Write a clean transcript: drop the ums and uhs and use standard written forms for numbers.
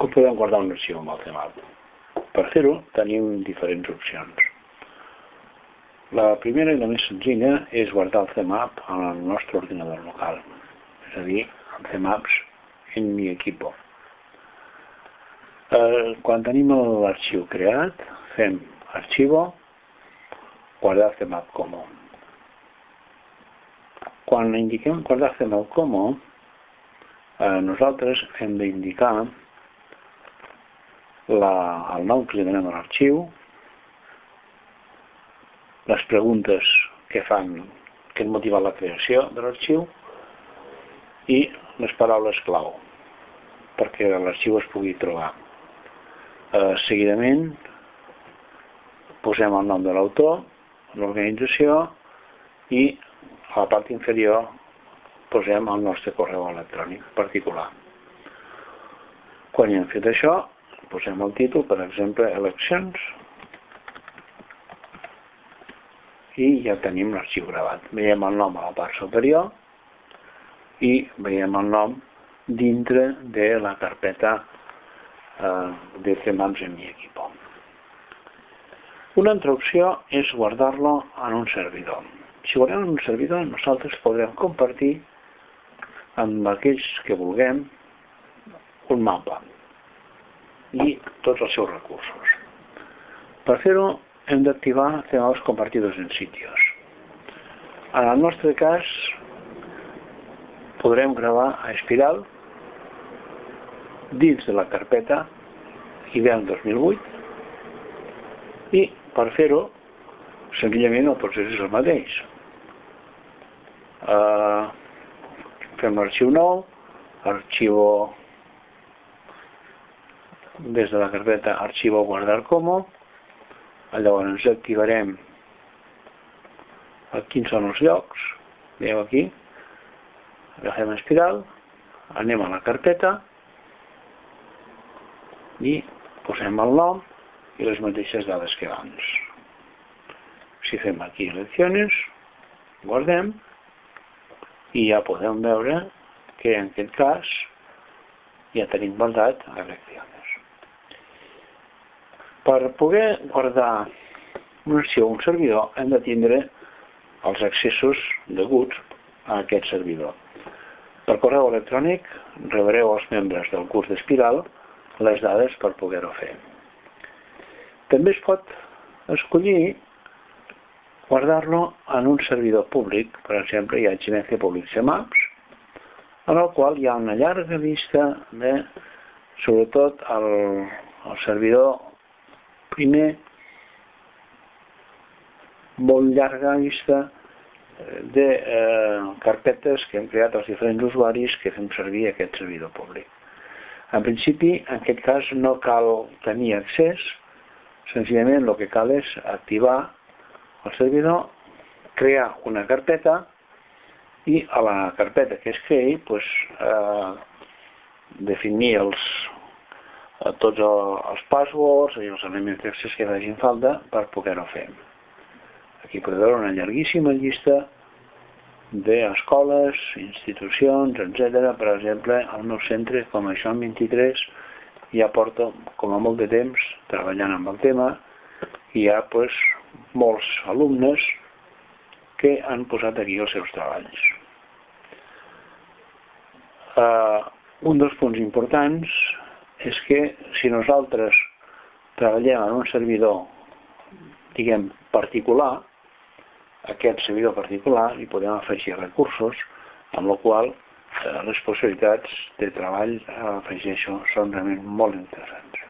Com podem guardar un arxiu amb el CMAP? Per fer-ho tenim diferents opcions. La primera i la més senzilla és guardar el CMAP en el nostre ordinador local, és a dir, el CMAPs en mi equipo. Quan tenim l'arxiu creat, fem arxivo, guardar CMAP como. Quan indiquem guardar CMAP como, nosaltres hem d'indicar el nom que li donem a l'arxiu, les preguntes que han motivat la creació de l'arxiu i les paraules clau perquè l'arxiu es pugui trobar. Seguidament posem el nom de l'autor, l'organització i a la part inferior posem el nostre correu electrònic particular. Quan ja hem fet això, posem el títol, per exemple, eleccions, i ja tenim l'arxiu gravat. Veiem el nom a la part superior i veiem el nom dintre de la carpeta de CMAPs en mi equipo. Una altra opció és guardar-lo en un servidor. Si guardem en un servidor, nosaltres podrem compartir amb aquells que vulguem un mapa i tots els seus recursos. Per fer-ho hem d'activar CMAPs compartidos en sitios. En el nostre cas podrem gravar a espiral dins de la carpeta IBM 2008 i per fer-ho senzillament el procés és el mateix. Fem l'arxiu nou, arxivo des de la carpeta arxivo guardar como, llavors activarem quins són els llocs, veieu aquí, agafem espiral, anem a la carpeta i posem el nom i les mateixes dades que abans. Si fem aquí eleccions, guardem i ja podem veure que en aquest cas ja tenim guardat eleccions. Per poder guardar un arxiu o un servidor hem de tindre els accessos deguts a aquest servidor. Per correu electrònic rebreu als membres del curs d'Espiral les dades per poder-ho fer. També es pot escollir guardar-lo en un servidor públic, per exemple, hi ha HMC Public CMAPs, en el qual hi ha una llarga llista de, sobretot, el servidor primer, molt llarga llista de carpetes que hem creat els diferents usuaris que fem servir aquest servidor públic. En principi, en aquest cas, no cal tenir accés, senzillament el que cal és activar el servidor, crear una carpeta i a la carpeta que es creï definir tots els passwords i els elements d'accés que facin falta per poder-ho fer. Aquí podeu veure una llarguíssima llista d'escoles, institucions, etc. Per exemple, al meu centre, com a Joan 23, ja porto com a molt de temps treballant amb el tema i hi ha molts alumnes que han posat aquí els seus treballs. Un dels punts importants és que si nosaltres treballem en un servidor, diguem, particular, aquest servidor particular hi podem afegir recursos, amb la qual les possibilitats de treball, afegeixo, són realment molt interessants.